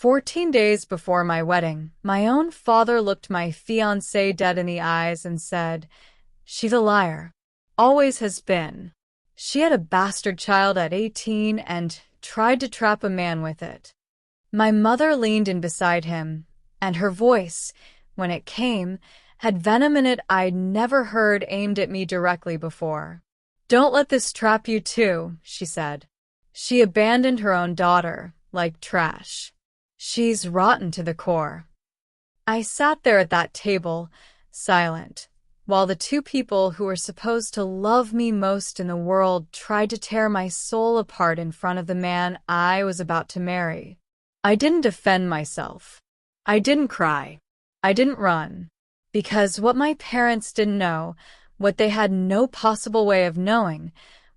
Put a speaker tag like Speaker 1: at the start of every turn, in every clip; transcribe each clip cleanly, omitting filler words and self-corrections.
Speaker 1: 14 days before my wedding, my own father looked my fiancée dead in the eyes and said, "She's a liar. Always has been. She had a bastard child at 18 and tried to trap a man with it." My mother leaned in beside him, and her voice, when it came, had venom in it I'd never heard aimed at me directly before. "Don't let this trap you too," she said. "She abandoned her own daughter, like trash. She's rotten to the core." I sat there at that table, silent, while the two people who were supposed to love me most in the world tried to tear my soul apart in front of the man I was about to marry. I didn't defend myself. I didn't cry. I didn't run. Because what my parents didn't know, what they had no possible way of knowing,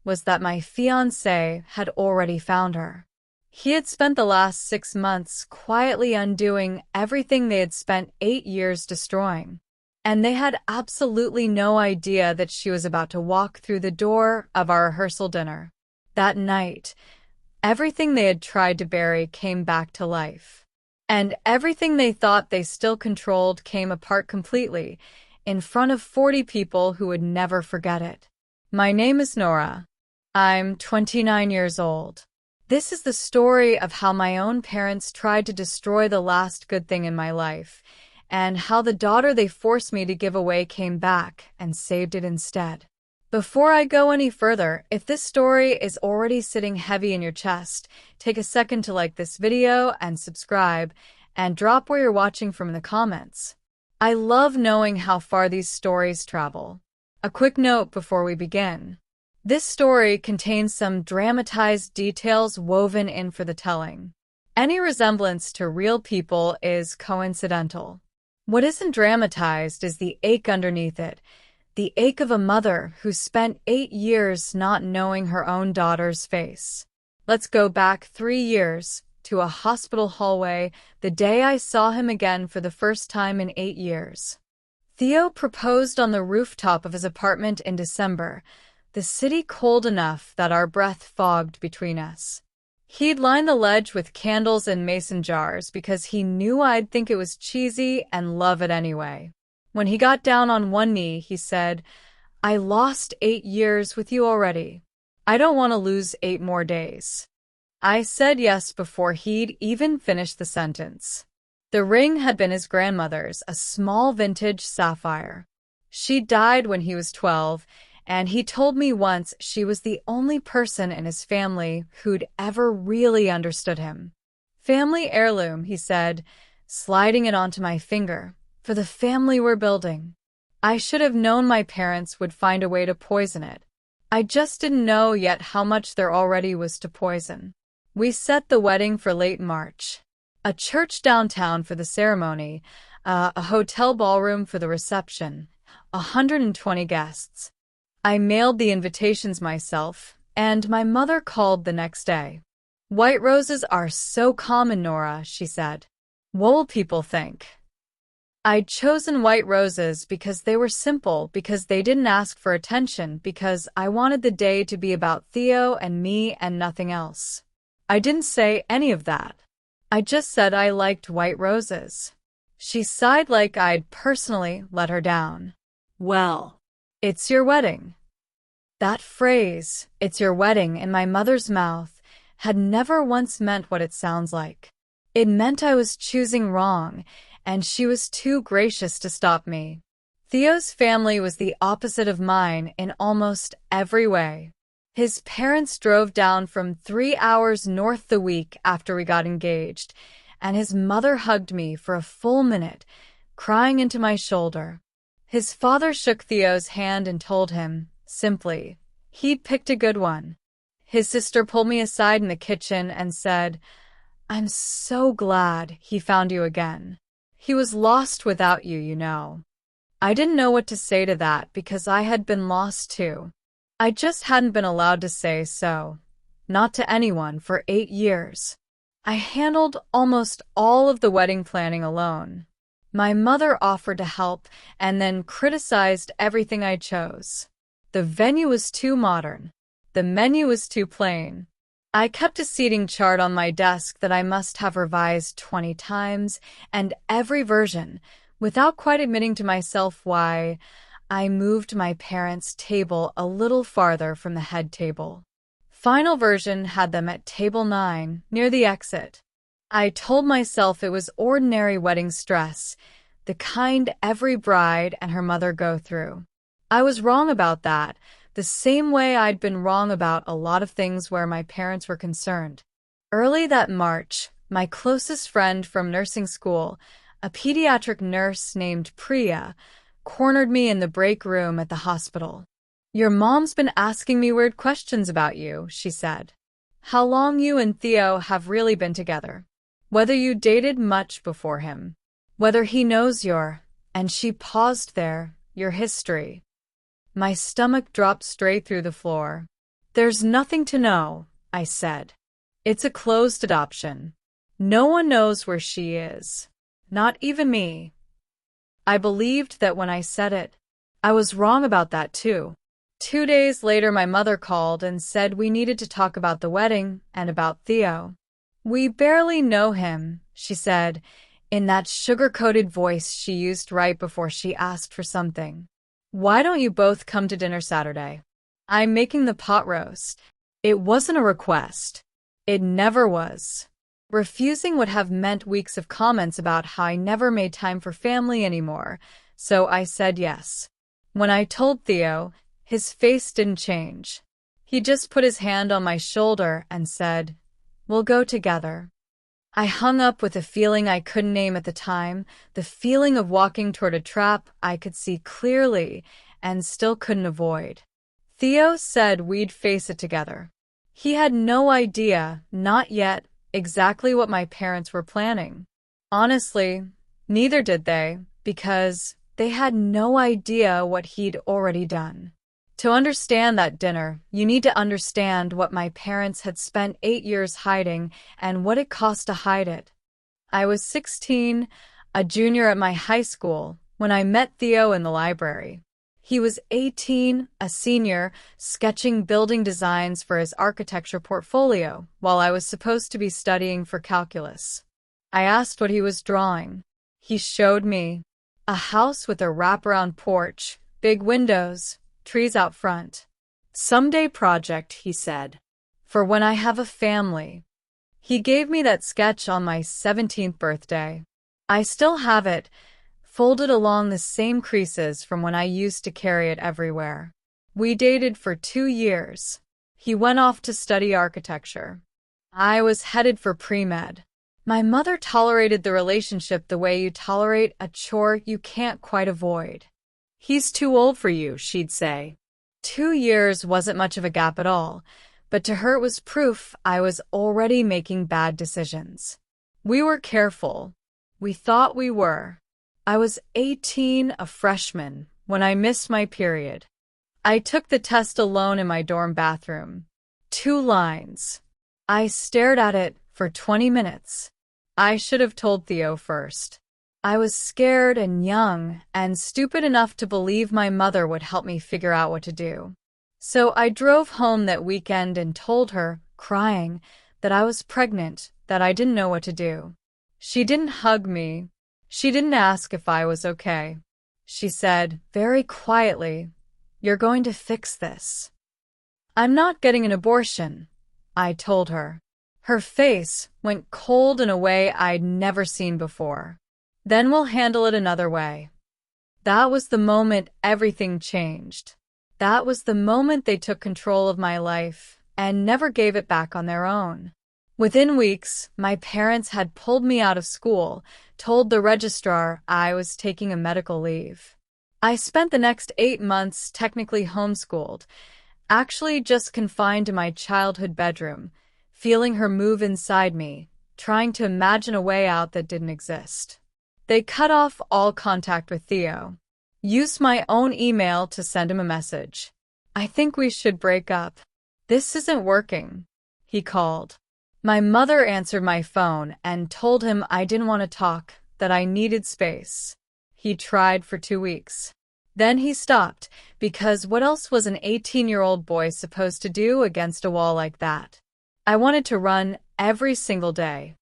Speaker 1: was that my fiancé had already found her. He had spent the last 6 months quietly undoing everything they had spent 8 years destroying. And they had absolutely no idea that she was about to walk through the door of our rehearsal dinner. That night, everything they had tried to bury came back to life. And everything they thought they still controlled came apart completely, in front of 40 people who would never forget it. My name is Nora. I'm 29 years old. This is the story of how my own parents tried to destroy the last good thing in my life, and how the daughter they forced me to give away came back and saved it instead. Before I go any further, if this story is already sitting heavy in your chest, take a second to like this video and subscribe, and drop where you're watching from in the comments. I love knowing how far these stories travel. A quick note before we begin. This story contains some dramatized details woven in for the telling. Any resemblance to real people is coincidental. What isn't dramatized is the ache underneath it, the ache of a mother who spent 8 years not knowing her own daughter's face. Let's go back 3 years, to a hospital hallway, the day I saw him again for the first time in 8 years. Theo proposed on the rooftop of his apartment in December, the city cold enough that our breath fogged between us. He'd line the ledge with candles and mason jars because he knew I'd think it was cheesy and love it anyway. When he got down on one knee, he said, "I lost 8 years with you already. I don't want to lose 8 more days." I said yes before he'd even finished the sentence. The ring had been his grandmother's, a small vintage sapphire. She died when he was 12, and he told me once she was the only person in his family who'd ever really understood him. "Family heirloom," he said, sliding it onto my finger, "for the family we're building." I should have known my parents would find a way to poison it. I just didn't know yet how much there already was to poison. We set the wedding for late March. A church downtown for the ceremony, a hotel ballroom for the reception, 120 guests. I mailed the invitations myself, and my mother called the next day. "White roses are so common, Nora," she said. "What will people think?" I'd chosen white roses because they were simple, because they didn't ask for attention, because I wanted the day to be about Theo and me and nothing else. I didn't say any of that. I just said I liked white roses. She sighed like I'd personally let her down. "Well, it's your wedding." That phrase, "it's your wedding," in my mother's mouth, had never once meant what it sounds like. It meant I was choosing wrong, and she was too gracious to stop me. Theo's family was the opposite of mine in almost every way. His parents drove down from 3 hours north the week after we got engaged, and his mother hugged me for a full minute, crying into my shoulder. His father shook Theo's hand and told him, simply, he'd picked a good one. His sister pulled me aside in the kitchen and said, "I'm so glad he found you again. He was lost without you, you know." I didn't know what to say to that because I had been lost too. I just hadn't been allowed to say so. Not to anyone for 8 years. I handled almost all of the wedding planning alone. My mother offered to help and then criticized everything I chose. The venue was too modern. The menu was too plain. I kept a seating chart on my desk that I must have revised 20 times, and every version, without quite admitting to myself why, I moved my parents' table a little farther from the head table. Final version had them at table 9, near the exit. I told myself it was ordinary wedding stress, the kind every bride and her mother go through. I was wrong about that, the same way I'd been wrong about a lot of things where my parents were concerned. Early that March, my closest friend from nursing school, a pediatric nurse named Priya, cornered me in the break room at the hospital. "Your mom's been asking me weird questions about you," she said. "How long you and Theo have really been together. Whether you dated much before him. Whether he knows and she paused there, your history." My stomach dropped straight through the floor. "There's nothing to know," I said. "It's a closed adoption. No one knows where she is. Not even me." I believed that when I said it. I was wrong about that too. 2 days later, my mother called and said we needed to talk about the wedding and about Theo. "We barely know him," she said, in that sugar-coated voice she used right before she asked for something. "Why don't you both come to dinner Saturday? I'm making the pot roast." It wasn't a request. It never was. Refusing would have meant weeks of comments about how I never made time for family anymore, so I said yes. When I told Theo, his face didn't change. He just put his hand on my shoulder and said, "We'll go together." I hung up with a feeling I couldn't name at the time, the feeling of walking toward a trap I could see clearly and still couldn't avoid. Theo said we'd face it together. He had no idea, not yet, exactly what my parents were planning. Honestly, neither did they, because they had no idea what he'd already done. To understand that dinner, you need to understand what my parents had spent 8 years hiding and what it cost to hide it. I was 16, a junior at my high school, when I met Theo in the library. He was 18, a senior, sketching building designs for his architecture portfolio, while I was supposed to be studying for calculus. I asked what he was drawing. He showed me. A house with a wraparound porch, big windows, trees out front. "Someday project," he said. "For when I have a family." He gave me that sketch on my 17th birthday. I still have it, folded along the same creases from when I used to carry it everywhere. We dated for 2 years. He went off to study architecture. I was headed for pre-med. My mother tolerated the relationship the way you tolerate a chore you can't quite avoid. "He's too old for you," she'd say. 2 years wasn't much of a gap at all, but to her it was proof I was already making bad decisions. We were careful. We thought we were. I was 18, a freshman, when I missed my period. I took the test alone in my dorm bathroom. 2 lines. I stared at it for 20 minutes. I should have told Theo first. I was scared and young and stupid enough to believe my mother would help me figure out what to do. So I drove home that weekend and told her, crying, that I was pregnant, that I didn't know what to do. She didn't hug me. She didn't ask if I was okay. She said, very quietly, "You're going to fix this." "I'm not getting an abortion," I told her. Her face went cold in a way I'd never seen before. "Then we'll handle it another way." That was the moment everything changed. That was the moment they took control of my life and never gave it back on their own. Within weeks, my parents had pulled me out of school, told the registrar I was taking a medical leave. I spent the next 8 months technically homeschooled, actually just confined to my childhood bedroom, feeling her move inside me, trying to imagine a way out that didn't exist. They cut off all contact with Theo. Used my own email to send him a message. "I think we should break up. This isn't working," he called. My mother answered my phone and told him I didn't want to talk, that I needed space. He tried for 2 weeks. Then he stopped, because what else was an 18-year-old boy supposed to do against a wall like that? I wanted to run every single day.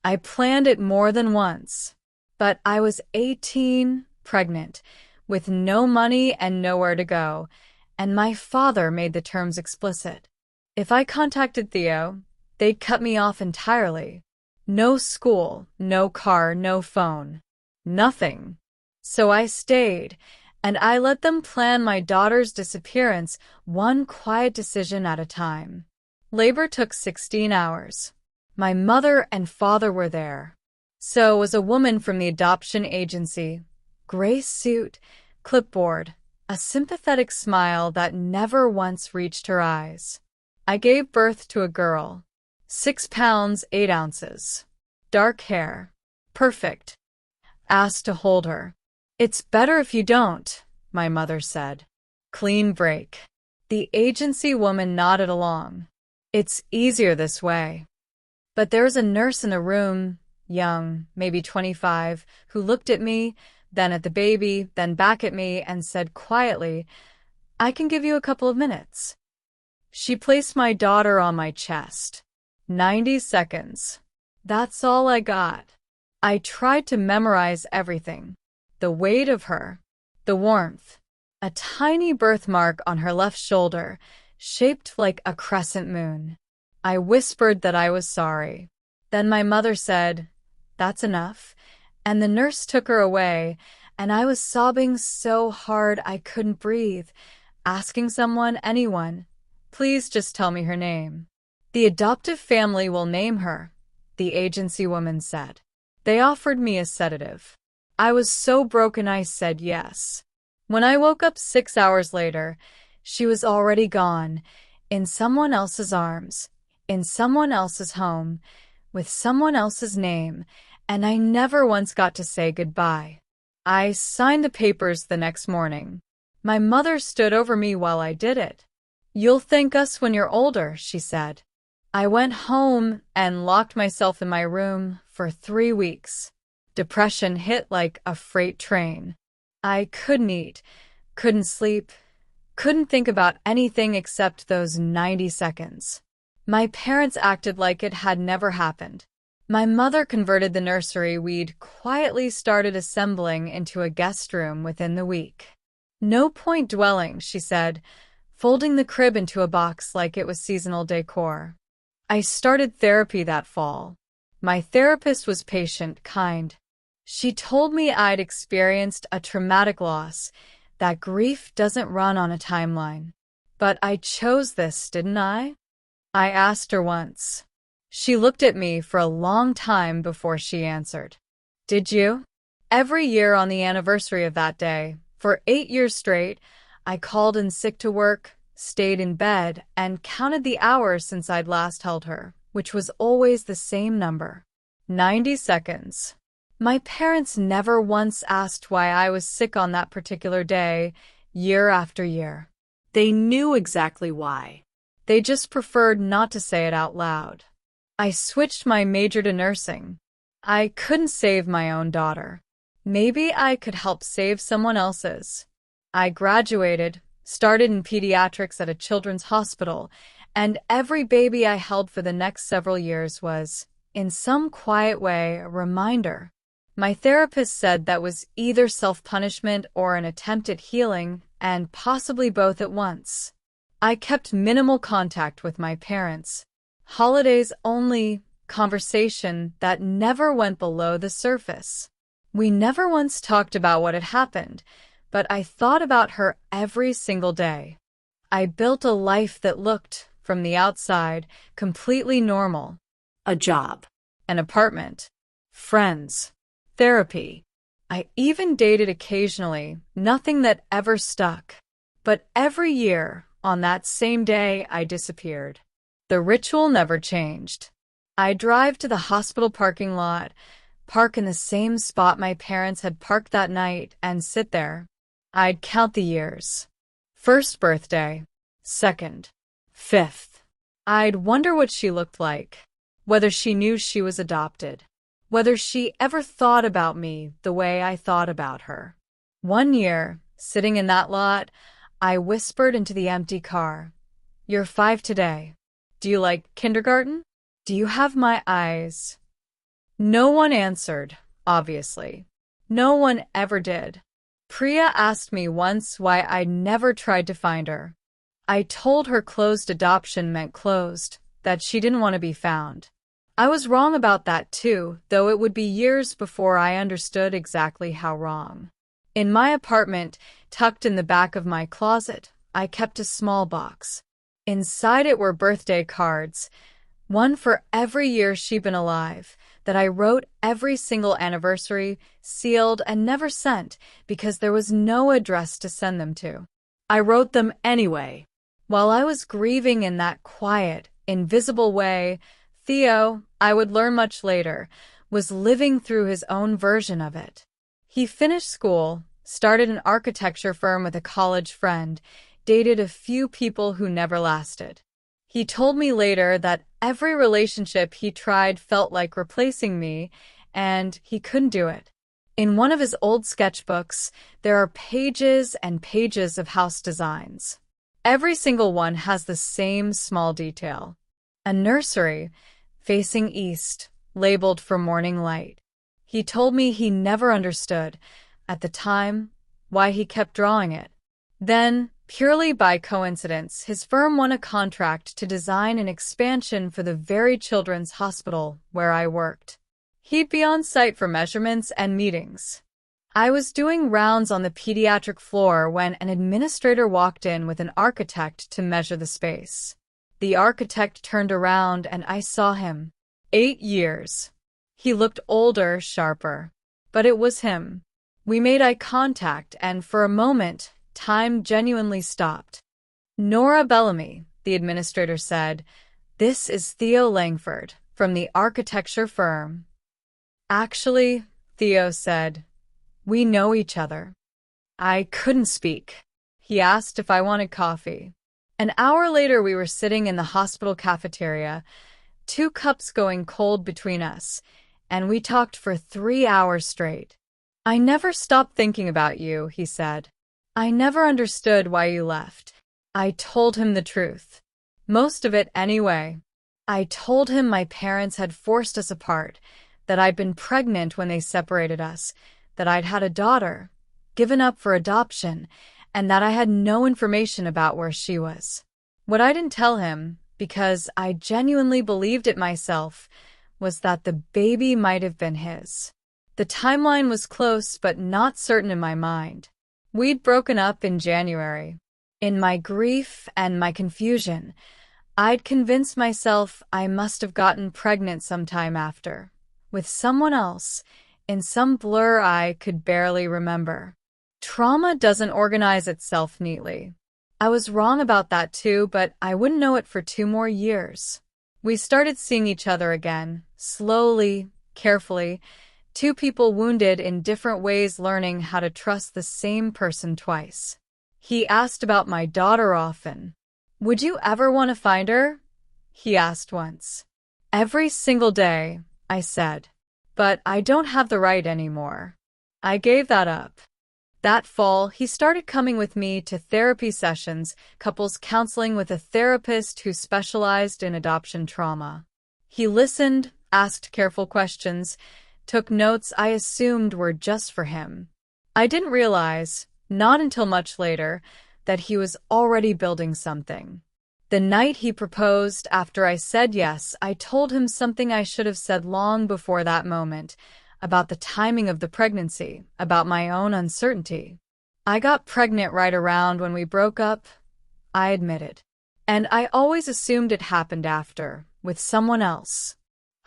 Speaker 1: I planned it more than once. But I was 18, pregnant, with no money and nowhere to go, and my father made the terms explicit. If I contacted Theo, they'd cut me off entirely. No school, no car, no phone. Nothing. So I stayed, and I let them plan my daughter's disappearance one quiet decision at a time. Labor took 16 hours. My mother and father were there. So was a woman from the adoption agency. Gray suit, clipboard, a sympathetic smile that never once reached her eyes. I gave birth to a girl. 6 pounds, 8 ounces. Dark hair. Perfect. Asked to hold her. It's better if you don't, my mother said. Clean break. The agency woman nodded along. It's easier this way. But there was a nurse in the room, young, maybe 25, who looked at me, then at the baby, then back at me, and said quietly, I can give you a couple of minutes. She placed my daughter on my chest. 90 seconds. That's all I got. I tried to memorize everything. The weight of her, the warmth, a tiny birthmark on her left shoulder, shaped like a crescent moon. I whispered that I was sorry. Then my mother said, That's enough, and the nurse took her away, and I was sobbing so hard I couldn't breathe, asking someone, anyone, please just tell me her name. The adoptive family will name her, the agency woman said. They offered me a sedative. I was so broken I said yes. When I woke up 6 hours later, she was already gone, in someone else's arms, in someone else's home, with someone else's name, and I never once got to say goodbye. I signed the papers the next morning. My mother stood over me while I did it. You'll thank us when you're older, she said. I went home and locked myself in my room for 3 weeks. Depression hit like a freight train. I couldn't eat, couldn't sleep, couldn't think about anything except those 90 seconds. My parents acted like it had never happened. My mother converted the nursery we'd quietly started assembling into a guest room within the week. No point dwelling, she said, folding the crib into a box like it was seasonal decor. I started therapy that fall. My therapist was patient, kind. She told me I'd experienced a traumatic loss, that grief doesn't run on a timeline. But I chose this, didn't I? I asked her once. She looked at me for a long time before she answered. Did you? Every year on the anniversary of that day, for 8 years straight, I called in sick to work, stayed in bed, and counted the hours since I'd last held her, which was always the same number. 90 seconds. My parents never once asked why I was sick on that particular day, year after year. They knew exactly why. They just preferred not to say it out loud. I switched my major to nursing. I couldn't save my own daughter. Maybe I could help save someone else's. I graduated, started in pediatrics at a children's hospital, and every baby I held for the next several years was, in some quiet way, a reminder. My therapist said that was either self-punishment or an attempt at healing, and possibly both at once. I kept minimal contact with my parents. Holidays only, conversation that never went below the surface. We never once talked about what had happened, but I thought about her every single day. I built a life that looked, from the outside, completely normal. A job, an apartment, friends, therapy. I even dated occasionally, nothing that ever stuck. But every year, on that same day, I disappeared. The ritual never changed. I'd drive to the hospital parking lot, park in the same spot my parents had parked that night, and sit there. I'd count the years. First birthday, second, fifth. I'd wonder what she looked like, whether she knew she was adopted, whether she ever thought about me the way I thought about her. One year, sitting in that lot, I whispered into the empty car, "You're 5 today." Do you like kindergarten? Do you have my eyes? No one answered, obviously. No one ever did. Priya asked me once why I never tried to find her. I told her closed adoption meant closed, that she didn't want to be found. I was wrong about that too, though it would be years before I understood exactly how wrong. In my apartment, tucked in the back of my closet, I kept a small box. Inside it were birthday cards, one for every year she'd been alive, that I wrote every single anniversary, sealed, and never sent because there was no address to send them to. I wrote them anyway. While I was grieving in that quiet, invisible way, Theo, I would learn much later, was living through his own version of it. He finished school, started an architecture firm with a college friend, dated a few people who never lasted. He told me later that every relationship he tried felt like replacing me, and he couldn't do it. In one of his old sketchbooks, there are pages and pages of house designs. Every single one has the same small detail. A nursery, facing east, labeled for morning light. He told me he never understood, at the time, why he kept drawing it. Then, purely by coincidence, his firm won a contract to design an expansion for the very children's hospital where I worked. He'd be on site for measurements and meetings. I was doing rounds on the pediatric floor when an administrator walked in with an architect to measure the space. The architect turned around and I saw him. 8 years. He looked older, sharper. But it was him. We made eye contact and for a moment, time genuinely stopped. Nora Bellamy, the administrator said, "This is Theo Langford, from the architecture firm." Actually, Theo said, "We know each other." I couldn't speak. He asked if I wanted coffee. An hour later, we were sitting in the hospital cafeteria, 2 cups going cold between us, and we talked for 3 hours straight. "I never stopped thinking about you," he said. "I never understood why you left." I told him the truth. Most of it anyway. I told him my parents had forced us apart, that I'd been pregnant when they separated us, that I'd had a daughter, given up for adoption, and that I had no information about where she was. What I didn't tell him, because I genuinely believed it myself, was that the baby might have been his. The timeline was close but not certain in my mind. We'd broken up in January. In my grief and my confusion, I'd convinced myself I must have gotten pregnant sometime after, with someone else, in some blur I could barely remember. Trauma doesn't organize itself neatly. I was wrong about that too, but I wouldn't know it for 2 more years. We started seeing each other again, slowly, carefully, 2 people wounded in different ways learning how to trust the same person twice. He asked about my daughter often. "Would you ever want to find her?" he asked once. "Every single day," I said. "But I don't have the right anymore." I gave that up. That fall, he started coming with me to therapy sessions, couples counseling with a therapist who specialized in adoption trauma. He listened, asked careful questions, took notes I assumed were just for him. I didn't realize, not until much later, that he was already building something. The night he proposed, after I said yes, I told him something I should have said long before that moment, about the timing of the pregnancy, about my own uncertainty. I got pregnant right around when we broke up, I admitted. And I always assumed it happened after, with someone else.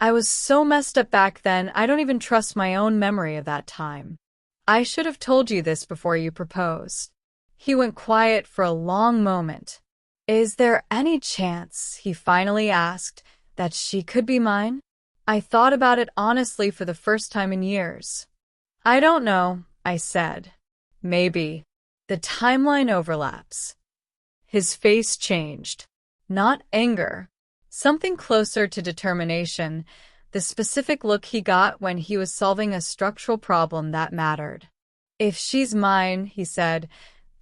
Speaker 1: I was so messed up back then, I don't even trust my own memory of that time. I should have told you this before you proposed. He went quiet for a long moment. "Is there any chance," he finally asked, "that she could be mine?" I thought about it honestly for the first time in years. "I don't know," I said. "Maybe." The timeline overlaps. His face changed. Not anger. Something closer to determination, the specific look he got when he was solving a structural problem that mattered. "If she's mine," he said,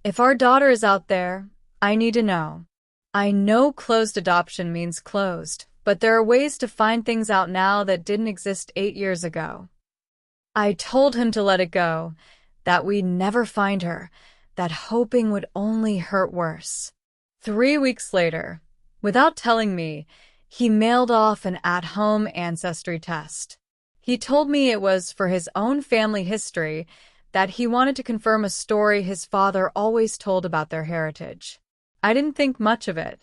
Speaker 1: "if our daughter is out there, I need to know." I know closed adoption means closed, but there are ways to find things out now that didn't exist 8 years ago. I told him to let it go, that we'd never find her, that hoping would only hurt worse. 3 weeks later, without telling me, he mailed off an at-home ancestry test. He told me it was for his own family history, that he wanted to confirm a story his father always told about their heritage. I didn't think much of it.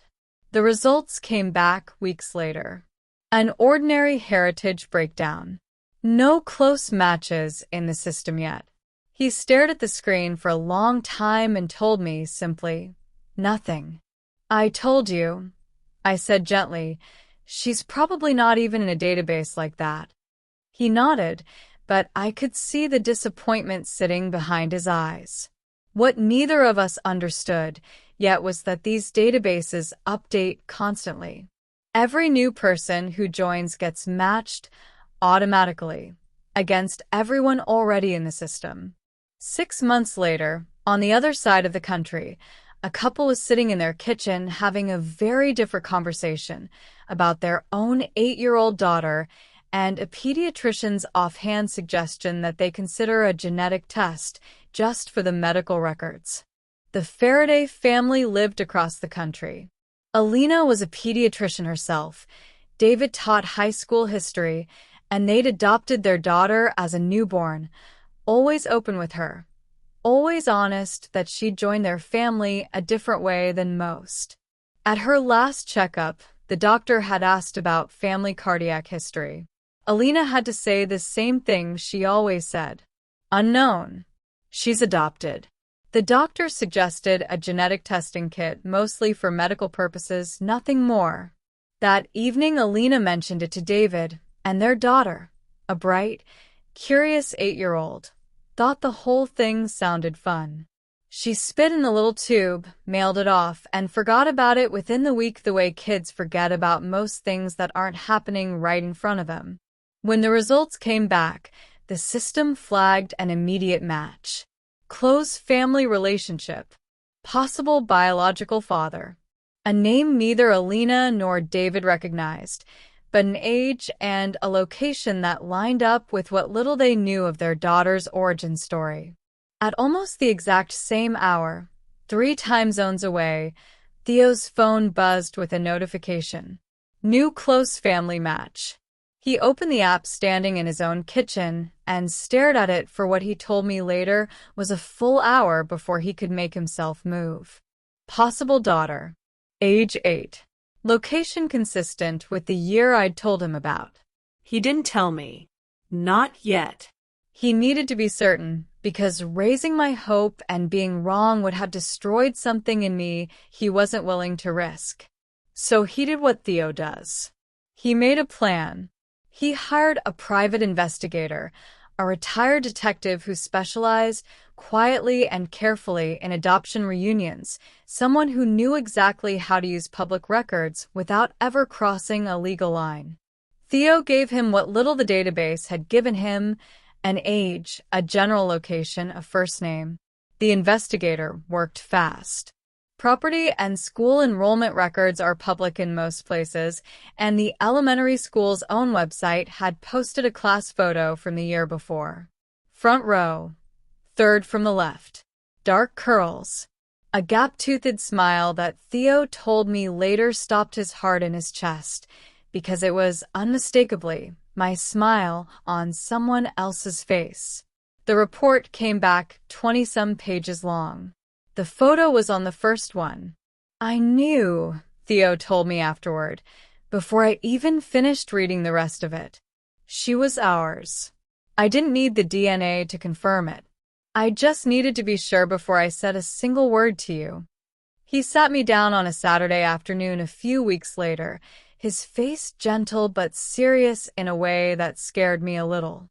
Speaker 1: The results came back weeks later. An ordinary heritage breakdown. No close matches in the system yet. He stared at the screen for a long time and told me simply, "Nothing." "I told you," I said gently, "she's probably not even in a database like that." He nodded, but I could see the disappointment sitting behind his eyes. What neither of us understood yet was that these databases update constantly. Every new person who joins gets matched automatically against everyone already in the system. 6 months later, on the other side of the country, a couple was sitting in their kitchen having a very different conversation about their own 8-year-old daughter and a pediatrician's offhand suggestion that they consider a genetic test just for the medical records. The Faraday family lived across the country. Alina was a pediatrician herself. David taught high school history, and they'd adopted their daughter as a newborn, always open with her, always honest that she'd joined their family a different way than most. At her last checkup, the doctor had asked about family cardiac history. Alina had to say the same thing she always said. Unknown. She's adopted. The doctor suggested a genetic testing kit, mostly for medical purposes, nothing more. That evening, Alina mentioned it to David, and their daughter, a bright, curious 8-year-old, thought the whole thing sounded fun. She spit in the little tube, mailed it off, and forgot about it within the week the way kids forget about most things that aren't happening right in front of them. When the results came back, the system flagged an immediate match. Close family relationship. Possible biological father. A name neither Alina nor David recognized, but an age and a location that lined up with what little they knew of their daughter's origin story. At almost the exact same hour, 3 time zones away, Theo's phone buzzed with a notification. New close family match. He opened the app standing in his own kitchen and stared at it for what he told me later was a full hour before he could make himself move. Possible daughter. Age 8. Location consistent with the year I'd told him about.
Speaker 2: He didn't tell me. Not yet.
Speaker 1: He needed to be certain, because raising my hope and being wrong would have destroyed something in me he wasn't willing to risk. So he did what Theo does. He made a plan. He hired a private investigator, a retired detective who specialized quietly and carefully in adoption reunions, someone who knew exactly how to use public records without ever crossing a legal line. Theo gave him what little the database had given him: an age, a general location, a first name. The investigator worked fast. Property and school enrollment records are public in most places, and the elementary school's own website had posted a class photo from the year before. Front row. 3rd from the left. Dark curls. A gap-toothed smile that Theo told me later stopped his heart in his chest, because it was unmistakably my smile on someone else's face. The report came back 20-some pages long. The photo was on the first one. I knew, Theo told me afterward, before I even finished reading the rest of it. She was ours. I didn't need the DNA to confirm it. I just needed to be sure before I said a single word to you. He sat me down on a Saturday afternoon a few weeks later, his face gentle but serious in a way that scared me a little.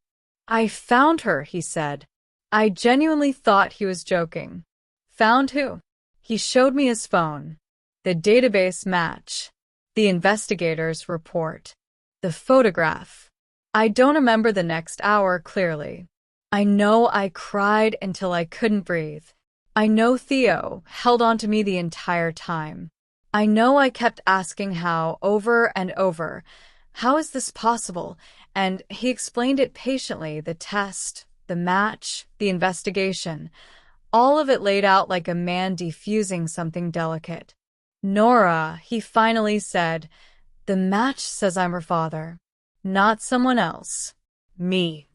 Speaker 1: I found her, he said. I genuinely thought he was joking. Found who? He showed me his phone. The database match. The investigator's report. The photograph. I don't remember the next hour clearly. I know I cried until I couldn't breathe. I know Theo held on to me the entire time. I know I kept asking how over and over. How is this possible? And he explained it patiently, the test, the match, the investigation, all of it laid out like a man defusing something delicate. Nora, he finally said, the match says I'm her father, not someone else. Me.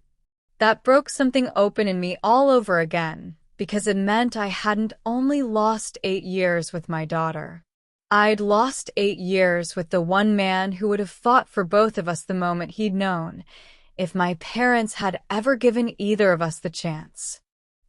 Speaker 1: That broke something open in me all over again, because it meant I hadn't only lost 8 years with my daughter. I'd lost 8 years with the one man who would have fought for both of us the moment he'd known, if my parents had ever given either of us the chance.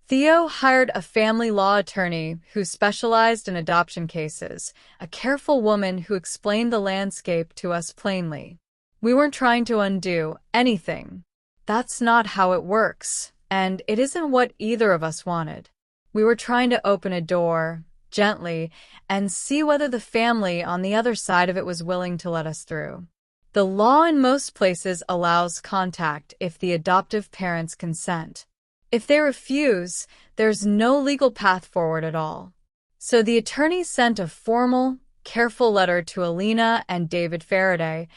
Speaker 1: Theo hired a family law attorney who specialized in adoption cases, a careful woman who explained the landscape to us plainly. We weren't trying to undo anything. That's not how it works, and it isn't what either of us wanted. We were trying to open a door, gently, and see whether the family on the other side of it was willing to let us through. The law in most places allows contact if the adoptive parents consent. If they refuse, there's no legal path forward at all. So the attorney sent a formal, careful letter to Alina and David Faraday,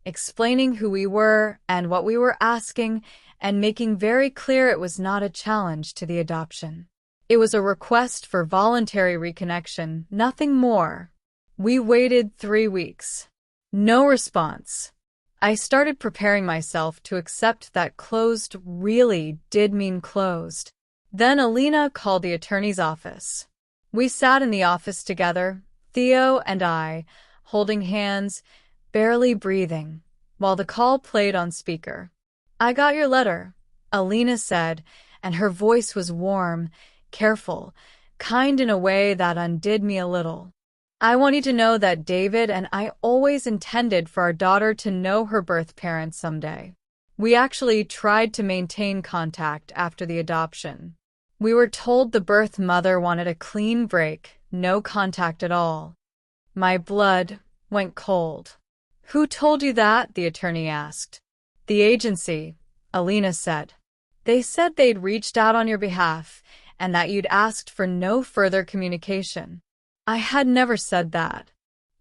Speaker 1: explaining who we were and what we were asking, and making very clear it was not a challenge to the adoption. It was a request for voluntary reconnection, nothing more. We waited 3 weeks. No response. I started preparing myself to accept that closed really did mean closed. Then Alina called the attorney's office. We sat in the office together, Theo and I, holding hands, barely breathing, while the call played on speaker. I got your letter, Alina said, and her voice was warm, careful, kind in a way that undid me a little. I want you to know that David and I always intended for our daughter to know her birth parents someday. We actually tried to maintain contact after the adoption. We were told the birth mother wanted a clean break, no contact at all. My blood went cold. Who told you that? The attorney asked. The agency, Alina said. They said they'd reached out on your behalf and that you'd asked for no further communication. I had never said that.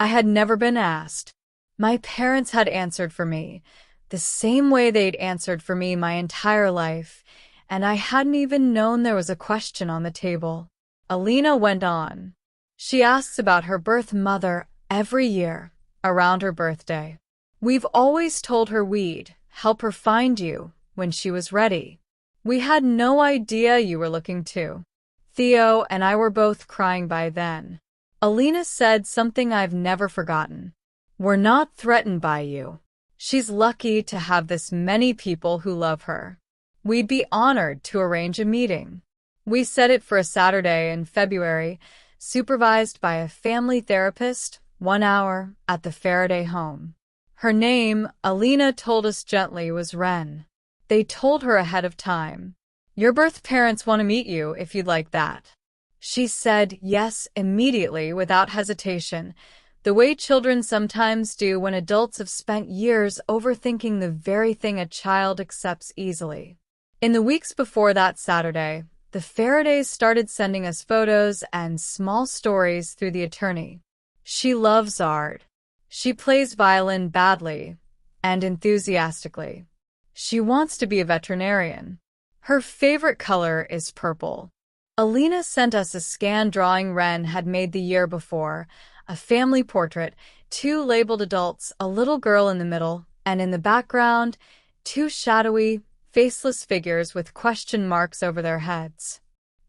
Speaker 1: I had never been asked. My parents had answered for me, the same way they'd answered for me my entire life, and I hadn't even known there was a question on the table. Alina went on. She asks about her birth mother every year, around her birthday. We've always told her we'd help her find you when she was ready. We had no idea you were looking too. Theo and I were both crying by then. Alina said something I've never forgotten. We're not threatened by you. She's lucky to have this many people who love her. We'd be honored to arrange a meeting. We set it for a Saturday in February, supervised by a family therapist, 1 hour, at the Faraday home. Her name, Alina told us gently, was Wren. They told her ahead of time. Your birth parents want to meet you if you'd like that. She said yes immediately without hesitation, the way children sometimes do when adults have spent years overthinking the very thing a child accepts easily. In the weeks before that Saturday, the Faradays started sending us photos and small stories through the attorney. She loves art. She plays violin badly and enthusiastically. She wants to be a veterinarian. Her favorite color is purple. Alina sent us a scanned drawing Wren had made the year before, a family portrait, 2 labeled adults, a little girl in the middle, and in the background, 2 shadowy, faceless figures with question marks over their heads.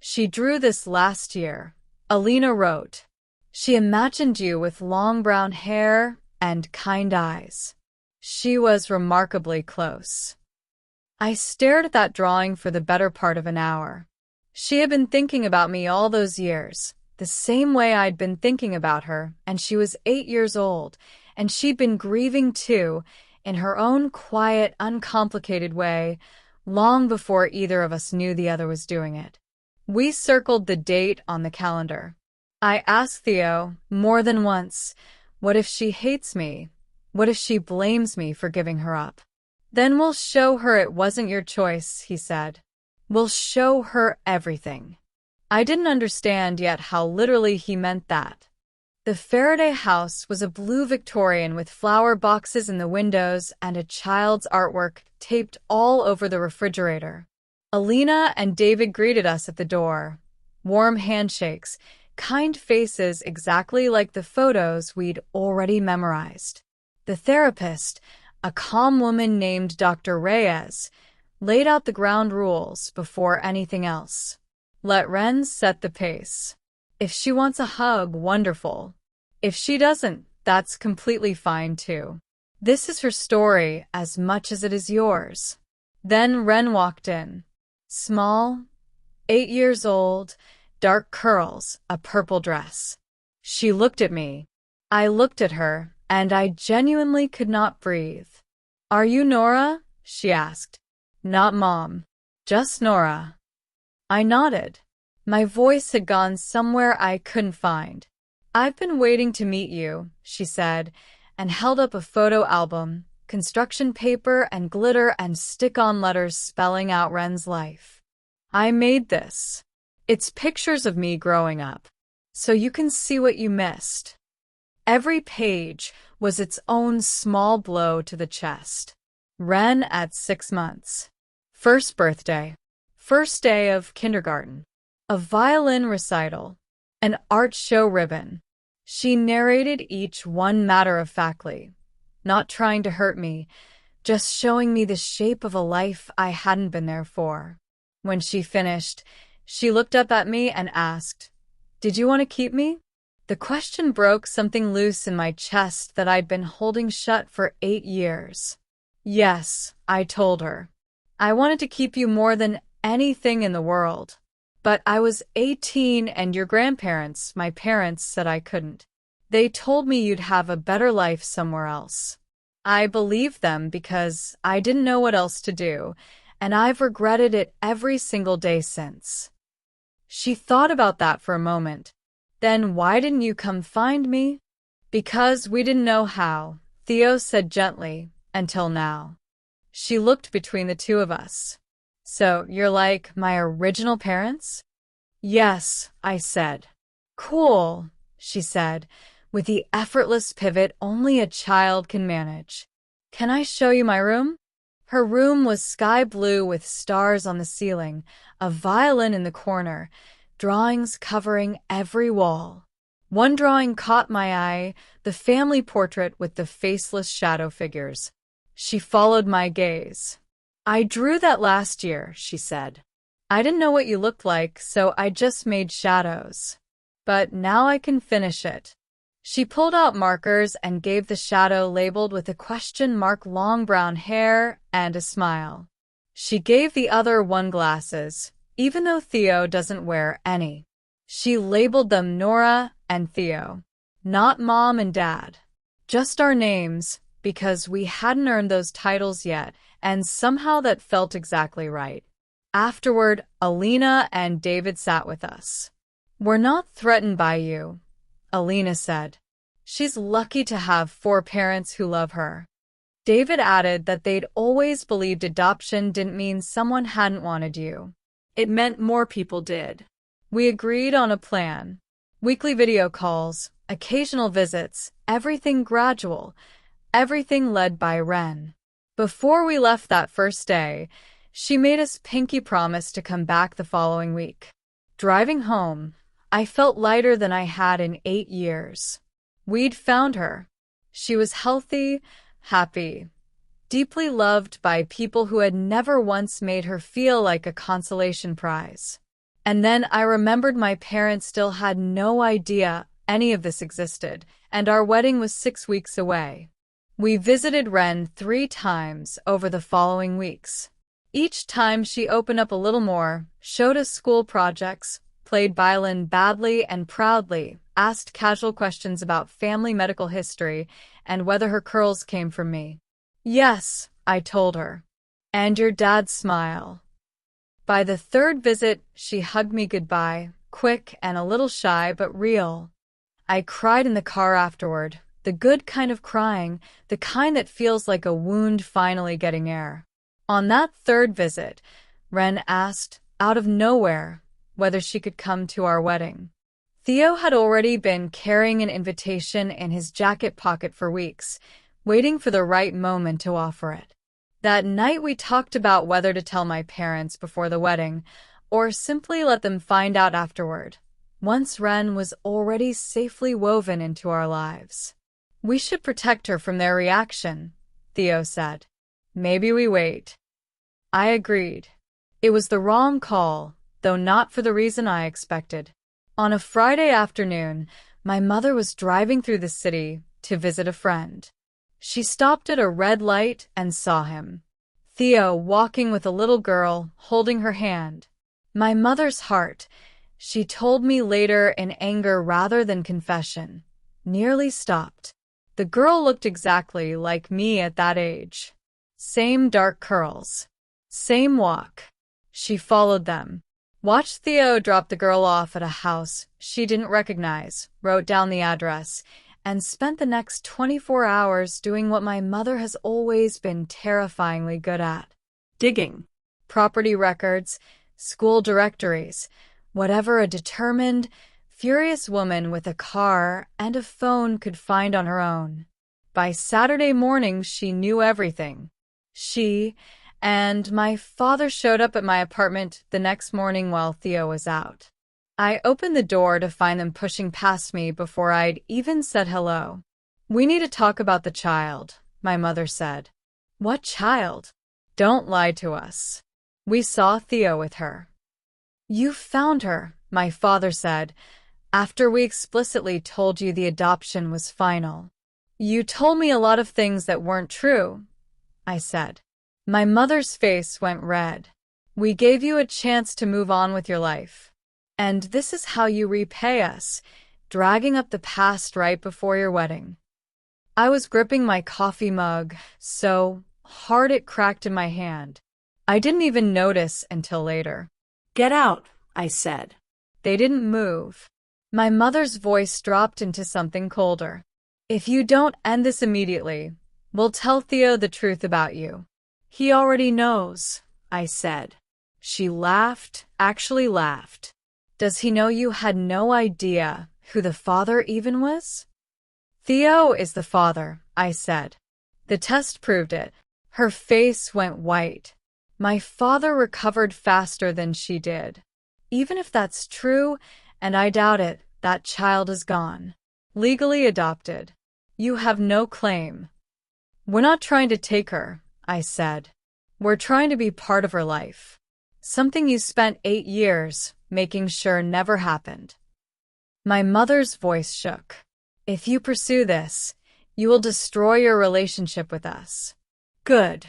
Speaker 1: She drew this last year, Alina wrote. She imagined you with long brown hair and kind eyes. She was remarkably close. I stared at that drawing for the better part of an hour. She had been thinking about me all those years, the same way I'd been thinking about her, and she was 8 years old, and she'd been grieving too, in her own quiet, uncomplicated way, long before either of us knew the other was doing it. We circled the date on the calendar. I asked Theo, more than once, what if she hates me? What if she blames me for giving her up? Then we'll show her it wasn't your choice, he said. We'll show her everything. I didn't understand yet how literally he meant that. The Faraday house was a blue Victorian with flower boxes in the windows and a child's artwork taped all over the refrigerator. Alina and David greeted us at the door. Warm handshakes, kind faces exactly like the photos we'd already memorized. The therapist, a calm woman named Dr. Reyes, laid out the ground rules before anything else. Let Ren set the pace. If she wants a hug, wonderful. If she doesn't, that's completely fine too. This is her story as much as it is yours. Then Ren walked in. Small, 8 years old, dark curls, a purple dress. She looked at me. I looked at her, and I genuinely could not breathe. Are you Nora? She asked. Not Mom. Just Nora. I nodded. My voice had gone somewhere I couldn't find. I've been waiting to meet you, she said, and held up a photo album, construction paper and glitter and stick-on letters spelling out Ren's life. I made this. It's pictures of me growing up, so you can see what you missed. Every page was its own small blow to the chest. Ren at 6 months. First birthday. First day of kindergarten. A violin recital. An art show ribbon. She narrated each one matter-of-factly, not trying to hurt me, just showing me the shape of a life I hadn't been there for. When she finished, she looked up at me and asked, "Did you want to keep me?" The question broke something loose in my chest that I'd been holding shut for 8 years. Yes, I told her. I wanted to keep you more than anything in the world. But I was 18 and your grandparents, my parents, said I couldn't. They told me you'd have a better life somewhere else. I believed them because I didn't know what else to do, and I've regretted it every single day since. She thought about that for a moment. Then why didn't you come find me? Because we didn't know how, Theo said gently, until now. She looked between the two of us. So, you're like my original parents? Yes, I said. Cool, she said, with the effortless pivot only a child can manage. Can I show you my room? Her room was sky blue with stars on the ceiling, a violin in the corner, drawings covering every wall. One drawing caught my eye, the family portrait with the faceless shadow figures. She followed my gaze. I drew that last year, she said. I didn't know what you looked like, so I just made shadows. But now I can finish it. She pulled out markers and gave the shadow labeled with a question mark long brown hair and a smile. She gave the other one glasses, even though Theo doesn't wear any. She labeled them Nora and Theo. Not Mom and Dad. Just our names, because we hadn't earned those titles yet, and somehow that felt exactly right. Afterward, Alina and David sat with us. We're not threatened by you, Alina said. She's lucky to have 4 parents who love her. David added that they'd always believed adoption didn't mean someone hadn't wanted you.
Speaker 2: It meant more people did.
Speaker 1: We agreed on a plan. Weekly video calls, occasional visits, everything gradual, everything led by Ren. Before we left that first day, she made us pinky promise to come back the following week. Driving home, I felt lighter than I had in 8 years. We'd found her. She was healthy, happy, deeply loved by people who had never once made her feel like a consolation prize. And then I remembered my parents still had no idea any of this existed, and our wedding was 6 weeks away. We visited Ren 3 times over the following weeks. Each time she opened up a little more, showed us school projects, played violin badly and proudly, asked casual questions about family medical history and whether her curls came from me. Yes, I told her. And your dad's smile. By the 3rd visit, she hugged me goodbye, quick and a little shy but real. I cried in the car afterward, the good kind of crying, the kind that feels like a wound finally getting air. On that 3rd visit, Ren asked, out of nowhere, whether she could come to our wedding. Theo had already been carrying an invitation in his jacket pocket for weeks, waiting for the right moment to offer it. That night we talked about whether to tell my parents before the wedding, or simply let them find out afterward, once Ren was already safely woven into our lives. We should protect her from their reaction, Theo said. Maybe we wait. I agreed. It was the wrong call, though not for the reason I expected. On a Friday afternoon, my mother was driving through the city to visit a friend. She stopped at a red light and saw him. Theo walking with a little girl, holding her hand. My mother's heart, she told me later in anger rather than confession, nearly stopped. The girl looked exactly like me at that age. Same dark curls. Same walk. She followed them. Watched Theo drop the girl off at a house she didn't recognize, wrote down the address, and spent the next 24 hours doing what my mother has always been terrifyingly good at.
Speaker 2: Digging.
Speaker 1: Property records, school directories, whatever a determined, furious woman with a car and a phone could find on her own. By Saturday morning, she knew everything. She and my father showed up at my apartment the next morning while Theo was out. I opened the door to find them pushing past me before I'd even said hello. We need to talk about the child, my mother said. What child? Don't lie to us. We saw Theo with her. You found her, my father said, after we explicitly told you the adoption was final. You told me a lot of things that weren't true, I said. My mother's face went red. We gave you a chance to move on with your life. And this is how you repay us, dragging up the past right before your wedding. I was gripping my coffee mug so hard it cracked in my hand. I didn't even notice until later.
Speaker 2: Get out, I said.
Speaker 1: They didn't move. My mother's voice dropped into something colder. If you don't end this immediately, we'll tell Theo the truth about you. He already knows, I said. She laughed, actually laughed. Does he know you had no idea who the father even was? Theo is the father, I said. The test proved it. Her face went white. My father recovered faster than she did. Even if that's true, and I doubt it, that child is gone. Legally adopted. You have no claim. We're not trying to take her, I said. We're trying to be part of her life. Something you spent 8 years making sure never happened. My mother's voice shook. If you pursue this, you will destroy your relationship with us. Good,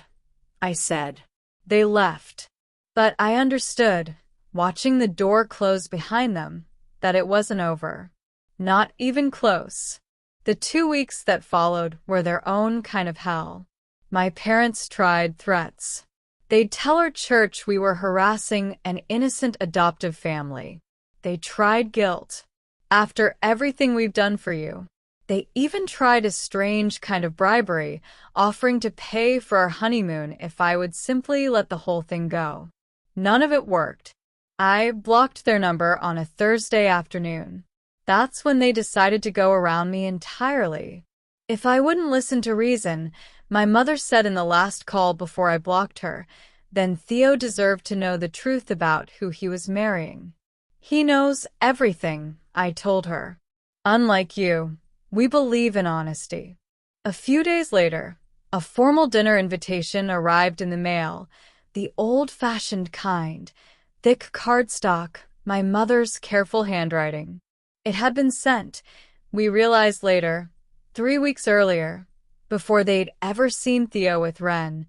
Speaker 1: I said. They left. But I understood, watching the door close behind them, that it wasn't over. Not even close. The 2 weeks that followed were their own kind of hell. My parents tried threats. They'd tell our church we were harassing an innocent adoptive family. They tried guilt. After everything we've done for you. They even tried a strange kind of bribery, offering to pay for our honeymoon if I would simply let the whole thing go. None of it worked. I blocked their number on a Thursday afternoon. That's when they decided to go around me entirely. If I wouldn't listen to reason, my mother said in the last call before I blocked her, then Theo deserved to know the truth about who he was marrying. He knows everything, I told her. Unlike you, we believe in honesty. A few days later, a formal dinner invitation arrived in the mail, the old-fashioned kind, thick cardstock, my mother's careful handwriting. It had been sent, we realized later, 3 weeks earlier, before they'd ever seen Theo with Ren,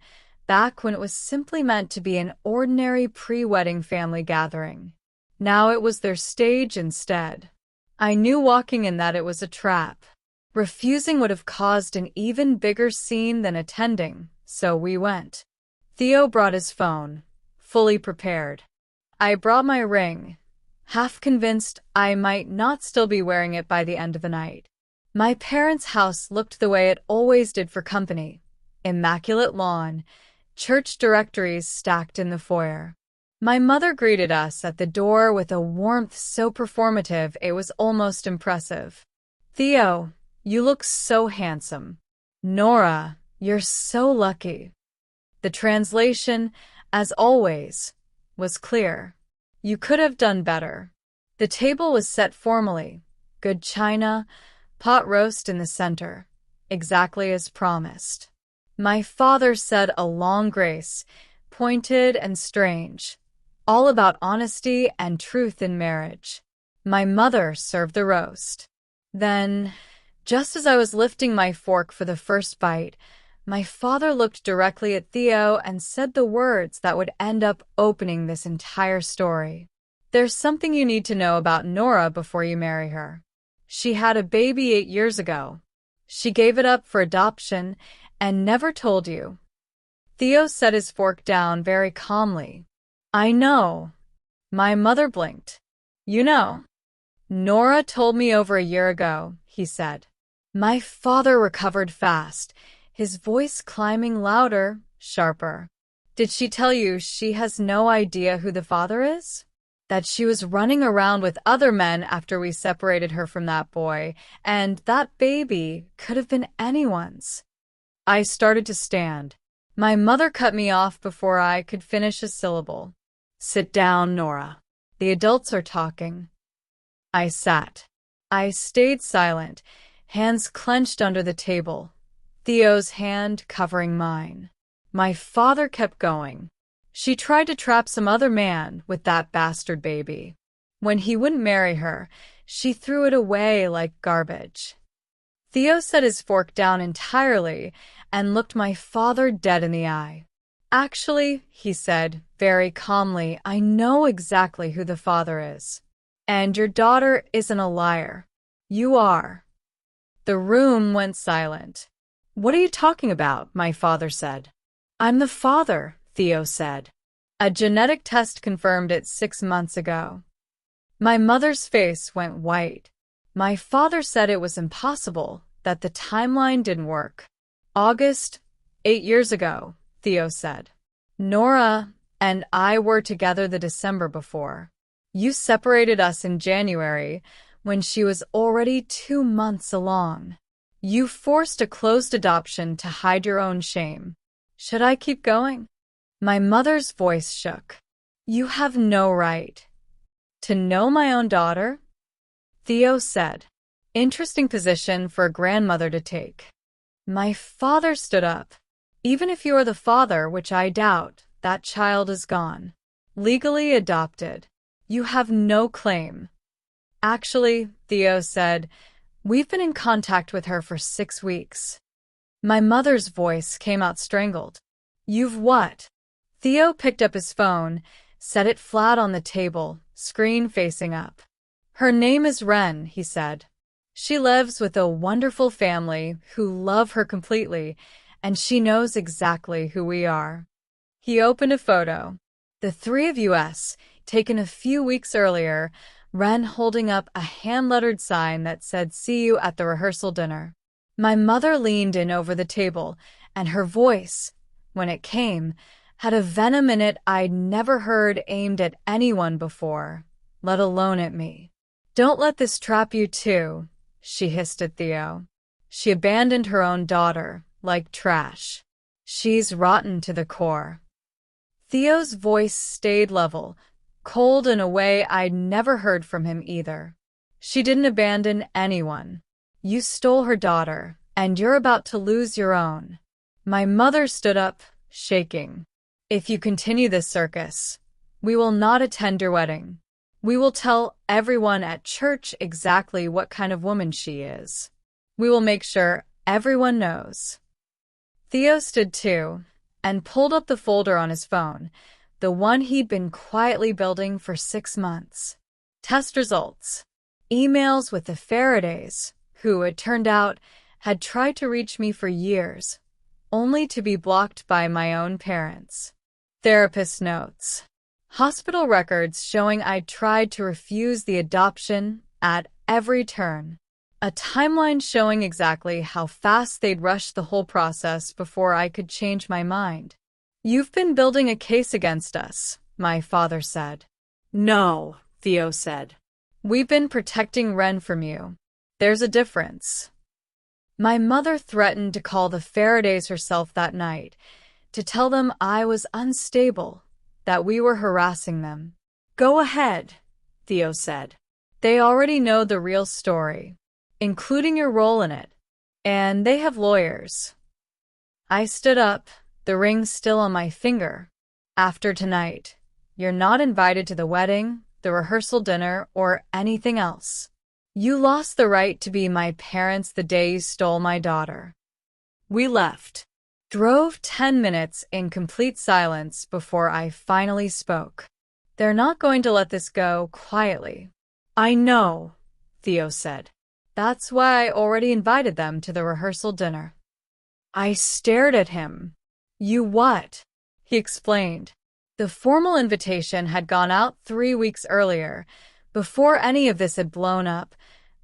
Speaker 1: back when it was simply meant to be an ordinary pre-wedding family gathering. Now it was their stage instead. I knew walking in that it was a trap. Refusing would have caused an even bigger scene than attending, so we went. Theo brought his phone, fully prepared. I brought my ring, half convinced I might not still be wearing it by the end of the night. My parents' house looked the way it always did for company. Immaculate lawn, church directories stacked in the foyer. My mother greeted us at the door with a warmth so performative it was almost impressive. Theo, you look so handsome. Nora, you're so lucky. The translation, as always, was clear. You could have done better. The table was set formally, good china, pot roast in the center, exactly as promised. My father said a long grace, pointed and strange, all about honesty and truth in marriage. My mother served the roast. Then, just as I was lifting my fork for the first bite, my father looked directly at Theo and said the words that would end up opening this entire story. There's something you need to know about Nora before you marry her. She had a baby 8 years ago. She gave it up for adoption and never told you. Theo set his fork down very calmly. I know. My mother blinked. You know. Nora told me over a year ago, he said. My father recovered fast, his voice climbing louder, sharper. Did she tell you she has no idea who the father is? That she was running around with other men after we separated her from that boy, and that baby could have been anyone's. I started to stand. My mother cut me off before I could finish a syllable. Sit down, Nora. The adults are talking. I sat. I stayed silent, hands clenched under the table, Theo's hand covering mine. My father kept going. She tried to trap some other man with that bastard baby. When he wouldn't marry her, she threw it away like garbage. Theo set his fork down entirely and looked my father dead in the eye. Actually, he said, very calmly, I know exactly who the father is. And your daughter isn't a liar. You are. The room went silent. What are you talking about? My father said. I'm the father, Theo said. A genetic test confirmed it 6 months ago. My mother's face went white. My father said it was impossible, that the timeline didn't work. August, 8 years ago, Theo said. Nora and I were together the December before. You separated us in January, when she was already 2 months along. You forced a closed adoption to hide your own shame. Should I keep going? My mother's voice shook. You have no right. To know my own daughter? Theo said. Interesting position for a grandmother to take. My father stood up. Even if you are the father, which I doubt, that child is gone. Legally adopted. You have no claim. Actually, Theo said, we've been in contact with her for 6 weeks. My mother's voice came out strangled. You've what? Theo picked up his phone, set it flat on the table, screen facing up. Her name is Ren, he said. She lives with a wonderful family who love her completely, and she knows exactly who we are. He opened a photo. The 3 of us, taken a few weeks earlier, Ren holding up a hand-lettered sign that said, see you at the rehearsal dinner. My mother leaned in over the table, and her voice, when it came, had a venom in it I'd never heard aimed at anyone before, let alone at me. Don't let this trap you too, she hissed at Theo. She abandoned her own daughter, like trash. She's rotten to the core. Theo's voice stayed level, cold in a way I'd never heard from him either. She didn't abandon anyone. You stole her daughter, and you're about to lose your own. My mother stood up, shaking. If you continue this circus, we will not attend your wedding. We will tell everyone at church exactly what kind of woman she is. We will make sure everyone knows. Theo stood too, and pulled up the folder on his phone, the one he'd been quietly building for 6 months. Test results. Emails with the Faradays, who, it turned out, had tried to reach me for years, only to be blocked by my own parents. Therapist notes. Hospital records showing I'd tried to refuse the adoption at every turn. A timeline showing exactly how fast they'd rushed the whole process before I could change my mind. You've been building a case against us, my father said.
Speaker 2: No, Theo said.
Speaker 1: We've been protecting Ren from you. There's a difference. My mother threatened to call the Faradays herself that night, to tell them I was unstable, that we were harassing them.
Speaker 2: Go ahead, Theo said.
Speaker 1: They already know the real story, including your role in it, and they have lawyers. I stood up, the ring still on my finger. After tonight, you're not invited to the wedding, the rehearsal dinner, or anything else. You lost the right to be my parents the day you stole my daughter.
Speaker 2: We left.
Speaker 1: Drove 10 minutes in complete silence before I finally spoke. They're not going to let this go quietly.
Speaker 2: I know, Theo said.
Speaker 1: That's why I already invited them to the rehearsal dinner. I stared at him. You what? He explained. The formal invitation had gone out 3 weeks earlier, before any of this had blown up,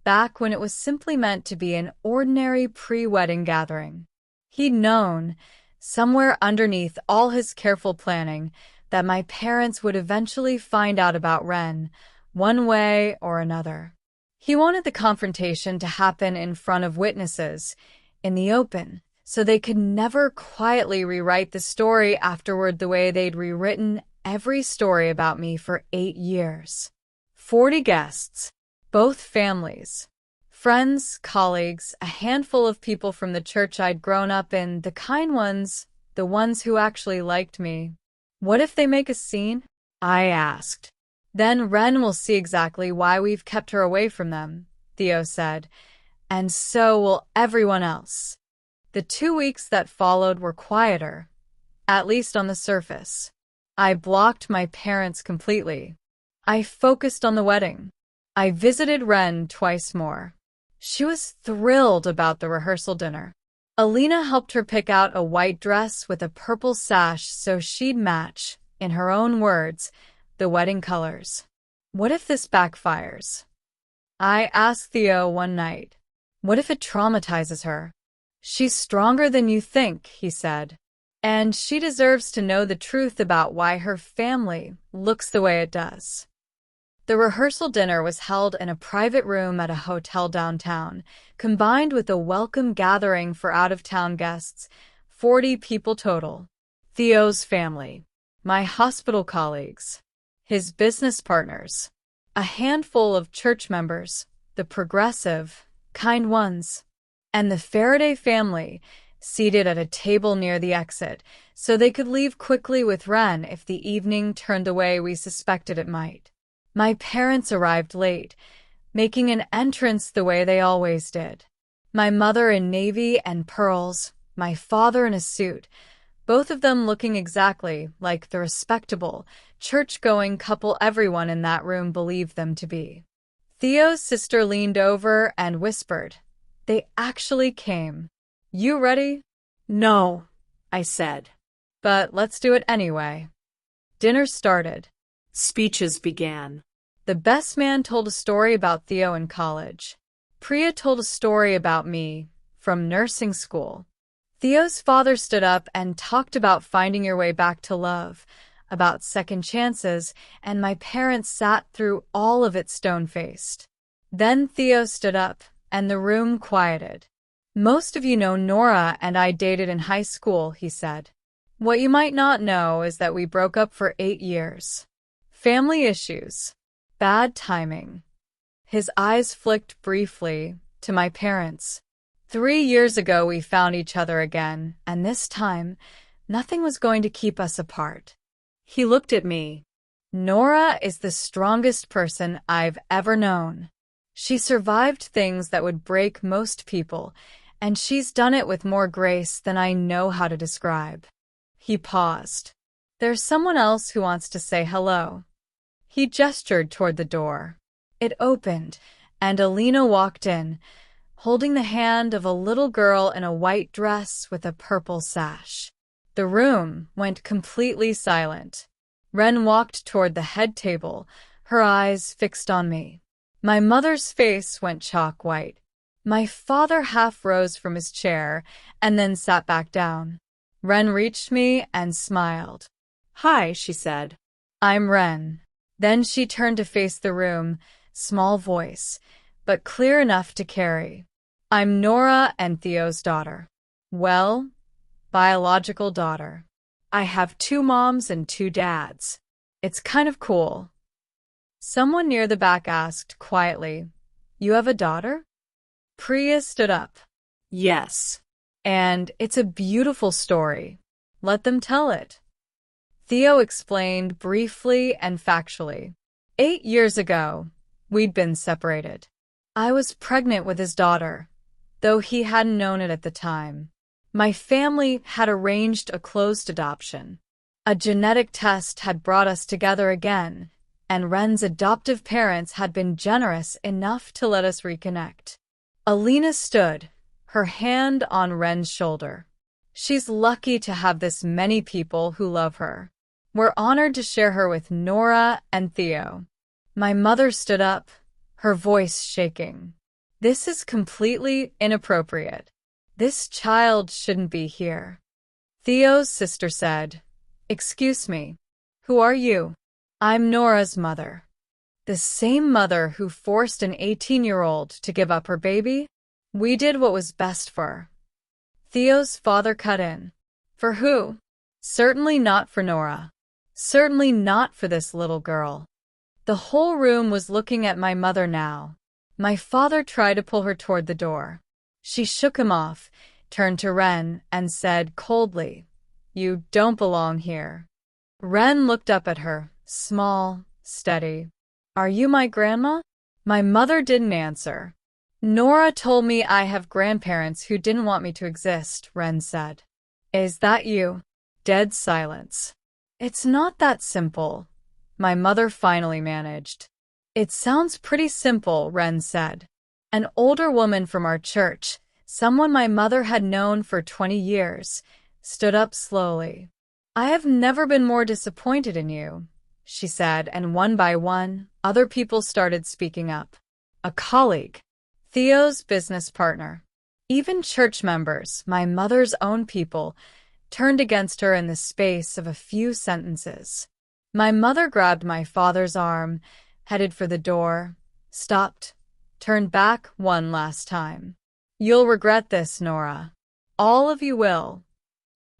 Speaker 1: back when it was simply meant to be an ordinary pre-wedding gathering. He'd known, somewhere underneath all his careful planning, that my parents would eventually find out about Ren, one way or another. He wanted the confrontation to happen in front of witnesses, in the open, so they could never quietly rewrite the story afterward the way they'd rewritten every story about me for 8 years. 40 guests, both families, friends, colleagues, a handful of people from the church I'd grown up in, the kind ones, the ones who actually liked me. What if they make a scene? I asked. Then Ren will see exactly why we've kept her away from them, Theo said, and so will everyone else. The 2 weeks that followed were quieter, at least on the surface. I blocked my parents completely. I focused on the wedding. I visited Ren twice more. She was thrilled about the rehearsal dinner. Alina helped her pick out a white dress with a purple sash so she'd match, in her own words, the wedding colors. What if this backfires? I asked Theo one night. What if it traumatizes her? She's stronger than you think, he said. And she deserves to know the truth about why her family looks the way it does. The rehearsal dinner was held in a private room at a hotel downtown, combined with a welcome gathering for out-of-town guests, 40 people total. Theo's family, my hospital colleagues, his business partners, a handful of church members, the progressive, kind ones, and the Faraday family, seated at a table near the exit, so they could leave quickly with Ren if the evening turned the way we suspected it might. My parents arrived late, making an entrance the way they always did. My mother in navy and pearls, my father in a suit, both of them looking exactly like the respectable, church-going couple everyone in that room believed them to be. Theo's sister leaned over and whispered, "They actually came. You ready?"
Speaker 2: No, I said.
Speaker 1: But let's do it anyway. Dinner started.
Speaker 2: Speeches began.
Speaker 1: The best man told a story about Theo in college. Priya told a story about me, from nursing school. Theo's father stood up and talked about finding your way back to love, about second chances, and my parents sat through all of it stone-faced. Then Theo stood up, and the room quieted. Most of you know Nora and I dated in high school, he said. What you might not know is that we broke up for 8 years. Family issues. Bad timing. His eyes flicked briefly to my parents. 3 years ago we found each other again, and this time, nothing was going to keep us apart. He looked at me. Nora is the strongest person I've ever known. She survived things that would break most people, and she's done it with more grace than I know how to describe. He paused. There's someone else who wants to say hello. He gestured toward the door. It opened, and Alina walked in, holding the hand of a little girl in a white dress with a purple sash. The room went completely silent. Ren walked toward the head table, her eyes fixed on me. My mother's face went chalk white. My father half rose from his chair and then sat back down. Ren reached me and smiled.
Speaker 2: Hi, she said.
Speaker 1: I'm Ren. Then she turned to face the room, small voice, but clear enough to carry. I'm Nora and Theo's daughter. Well, biological daughter. I have 2 moms and 2 dads. It's kind of cool. Someone near the back asked quietly, You have a daughter? Priya stood up.
Speaker 2: Yes.
Speaker 1: And it's a beautiful story. Let them tell it. Theo explained briefly and factually. 8 years ago, we'd been separated. I was pregnant with his daughter, though he hadn't known it at the time. My family had arranged a closed adoption. A genetic test had brought us together again, and Ren's adoptive parents had been generous enough to let us reconnect. Alina stood, her hand on Ren's shoulder. She's lucky to have this many people who love her. We're honored to share her with Nora and Theo. My mother stood up, her voice shaking. This is completely inappropriate. This child shouldn't be here. Theo's sister said, Excuse me, who are you? I'm Nora's mother. The same mother who forced an 18-year-old to give up her baby? We did what was best for her. Theo's father cut in. For who? Certainly not for Nora. Certainly not for this little girl. The whole room was looking at my mother now. My father tried to pull her toward the door. She shook him off, turned to Ren, and said coldly, You don't belong here. Ren looked up at her, small, steady. Are you my grandma? My mother didn't answer. Nora told me I have grandparents who didn't want me to exist, Ren said. Is that you? Dead silence. It's not that simple, my mother finally managed. It sounds pretty simple, Ren said. An older woman from our church, someone my mother had known for 20 years, stood up slowly. I have never been more disappointed in you, she said, and one by one, other people started speaking up. A colleague, Theo's business partner, even church members, my mother's own people, turned against her in the space of a few sentences. My mother grabbed my father's arm, headed for the door, stopped, turned back one last time. You'll regret this, Nora. All of you will.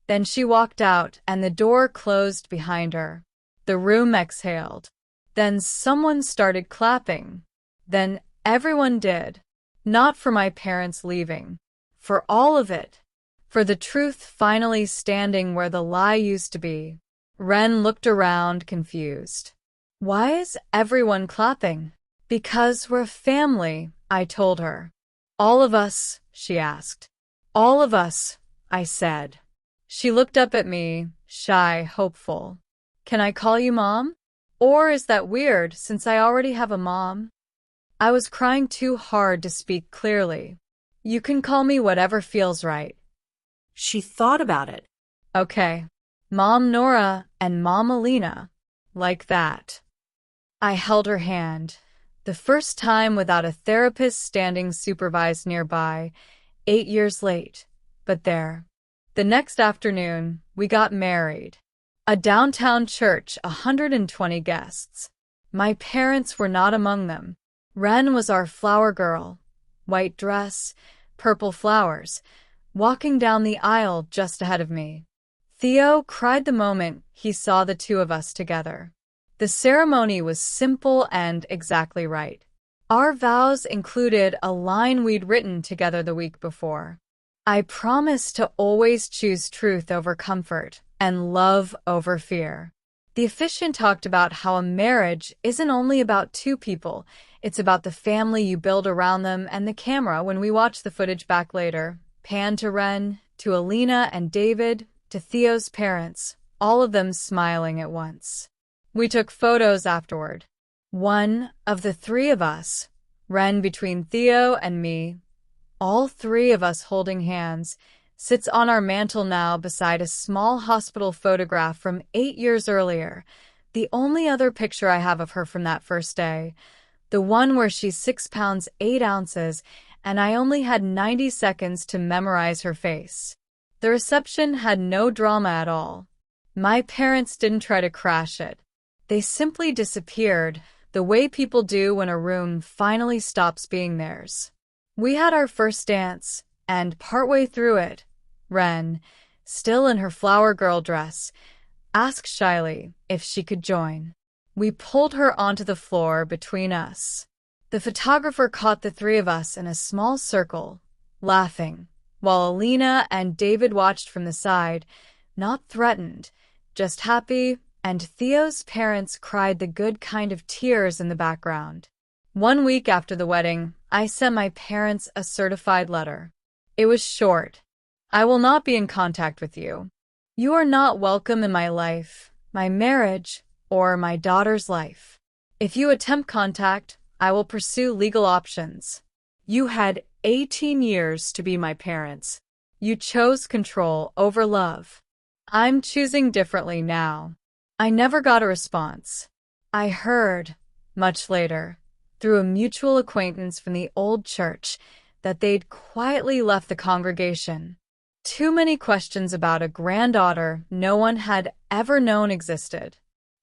Speaker 1: Then she walked out and the door closed behind her. The room exhaled. Then someone started clapping. Then everyone did. Not for my parents leaving. For all of it. For the truth finally standing where the lie used to be. Ren looked around, confused. Why is everyone clapping? Because we're a family, I told her. All of us, she asked. All of us, I said. She looked up at me, shy, hopeful. Can I call you Mom? Or is that weird since I already have a mom? I was crying too hard to speak clearly. You can call me whatever feels right.
Speaker 2: She thought about it.
Speaker 1: Okay. Mom Nora and Mom Alina. Like that. I held her hand. The first time without a therapist standing supervised nearby, 8 years late. But there. The next afternoon, we got married. A downtown church, 120 guests. My parents were not among them. Ren was our flower girl. White dress, purple flowers, walking down the aisle just ahead of me. Theo cried the moment he saw the two of us together. The ceremony was simple and exactly right. Our vows included a line we'd written together the week before. I promise to always choose truth over comfort and love over fear. The officiant talked about how a marriage isn't only about two people, it's about the family you build around them, and the camera, when we watched the footage back later, panned to Ren, to Alina and David, to Theo's parents, all of them smiling at once. We took photos afterward. One of the three of us, Ren between Theo and me, all three of us holding hands, sits on our mantle now beside a small hospital photograph from 8 years earlier, the only other picture I have of her from that first day, the one where she's 6 pounds 8 ounces, and I only had 90 seconds to memorize her face. The reception had no drama at all. My parents didn't try to crash it. They simply disappeared, the way people do when a room finally stops being theirs. We had our first dance, and partway through it, Ren, still in her flower girl dress, asked shyly if she could join. We pulled her onto the floor between us. The photographer caught the three of us in a small circle, laughing, while Alina and David watched from the side, not threatened, just happy, and Theo's parents cried the good kind of tears in the background. 1 week after the wedding, I sent my parents a certified letter. It was short. I will not be in contact with you. You are not welcome in my life, my marriage, or my daughter's life. If you attempt contact, I will pursue legal options. You had 18 years to be my parents. You chose control over love. I'm choosing differently now. I never got a response. I heard, much later, through a mutual acquaintance from the old church, that they'd quietly left the congregation. Too many questions about a granddaughter no one had ever known existed.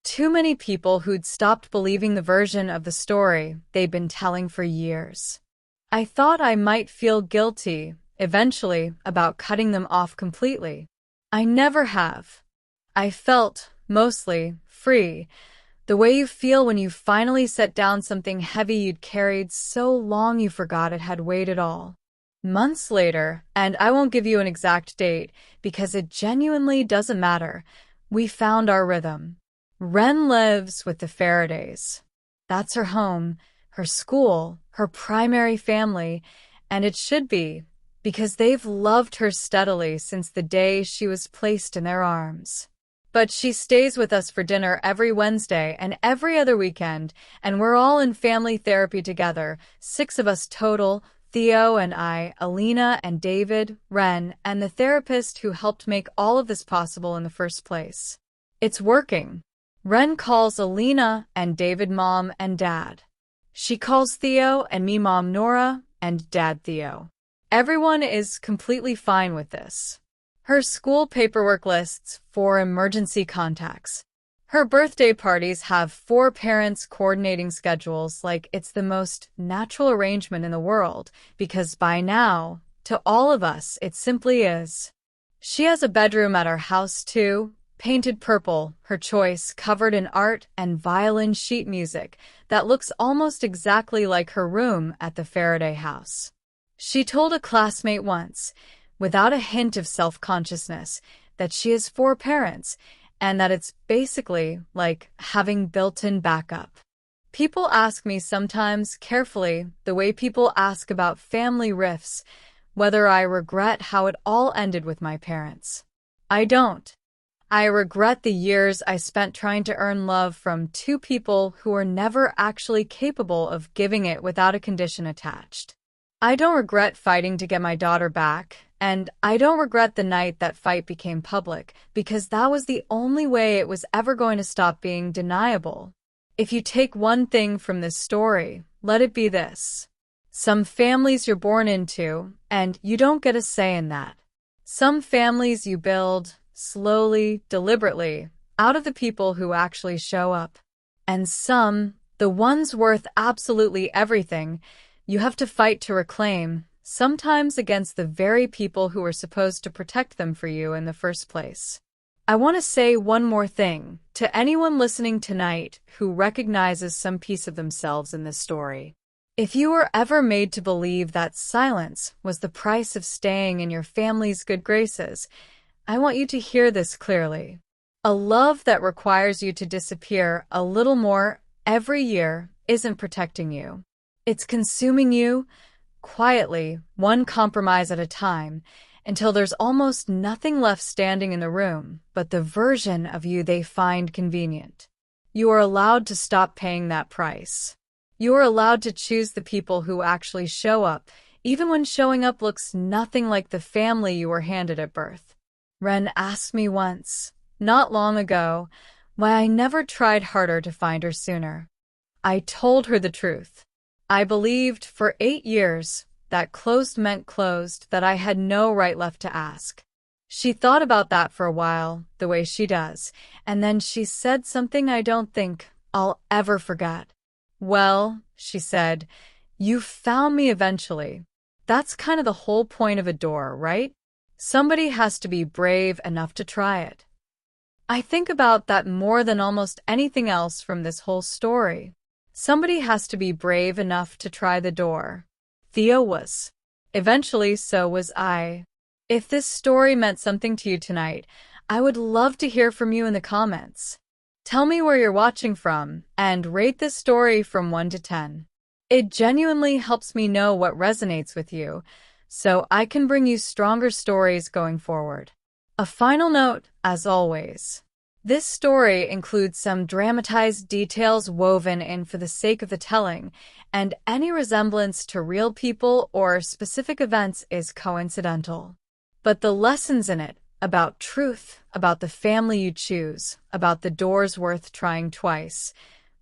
Speaker 1: Too many people who'd stopped believing the version of the story they'd been telling for years. I thought I might feel guilty, eventually, about cutting them off completely. I never have. I felt, mostly, free, the way you feel when you finally set down something heavy you'd carried so long you forgot it had weighed it all. Months later, and I won't give you an exact date because it genuinely doesn't matter, we found our rhythm. Ren lives with the Faradays. That's her home, her school, her primary family, and it should be, because they've loved her steadily since the day she was placed in their arms. But she stays with us for dinner every Wednesday and every other weekend, and we're all in family therapy together, 6 of us total, Theo and I, Alina and David, Ren, and the therapist who helped make all of this possible in the first place. It's working. Ren calls Alina and David Mom and Dad. She calls Theo and me Mom Nora and Dad Theo. Everyone is completely fine with this. Her school paperwork lists 4 emergency contacts. Her birthday parties have 4 parents coordinating schedules like it's the most natural arrangement in the world, because by now, to all of us, it simply is. She has a bedroom at our house too, painted purple, her choice, covered in art and violin sheet music that looks almost exactly like her room at the Faraday house. She told a classmate once, without a hint of self-consciousness, that she has 4 parents, and that it's basically like having built-in backup. People ask me sometimes, carefully, the way people ask about family rifts, whether I regret how it all ended with my parents. I don't. I regret the years I spent trying to earn love from 2 people who were never actually capable of giving it without a condition attached. I don't regret fighting to get my daughter back, and I don't regret the night that fight became public, because that was the only way it was ever going to stop being deniable. If you take one thing from this story, let it be this. Some families you're born into, and you don't get a say in that. Some families you build, slowly, deliberately, out of the people who actually show up. And some, the ones worth absolutely everything, you have to fight to reclaim, sometimes against the very people who were supposed to protect them for you in the first place. I want to say one more thing to anyone listening tonight who recognizes some piece of themselves in this story. If you were ever made to believe that silence was the price of staying in your family's good graces, I want you to hear this clearly. A love that requires you to disappear a little more every year isn't protecting you. It's consuming you, quietly, one compromise at a time, until there's almost nothing left standing in the room but the version of you they find convenient. You are allowed to stop paying that price. You are allowed to choose the people who actually show up, even when showing up looks nothing like the family you were handed at birth. Ren asked me once, not long ago, why I never tried harder to find her sooner. I told her the truth. I believed for 8 years that closed meant closed, that I had no right left to ask. She thought about that for a while, the way she does, and then she said something I don't think I'll ever forget. Well, she said, you found me eventually. That's kind of the whole point of a door, right? Somebody has to be brave enough to try it. I think about that more than almost anything else from this whole story. Somebody has to be brave enough to try the door. Theo was. Eventually, so was I. If this story meant something to you tonight, I would love to hear from you in the comments. Tell me where you're watching from, and rate this story from 1 to 10. It genuinely helps me know what resonates with you, so I can bring you stronger stories going forward. A final note, as always. This story includes some dramatized details woven in for the sake of the telling, and any resemblance to real people or specific events is coincidental. But the lessons in it, about truth, about the family you choose, about the doors worth trying twice,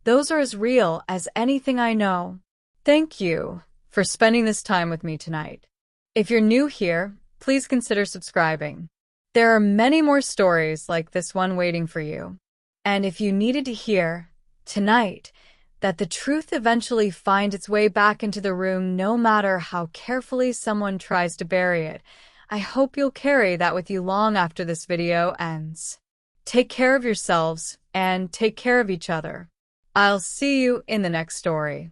Speaker 1: those are as real as anything I know. Thank you for spending this time with me tonight. If you're new here, please consider subscribing. There are many more stories like this one waiting for you. And if you needed to hear, tonight, that the truth eventually finds its way back into the room no matter how carefully someone tries to bury it, I hope you'll carry that with you long after this video ends. Take care of yourselves and take care of each other. I'll see you in the next story.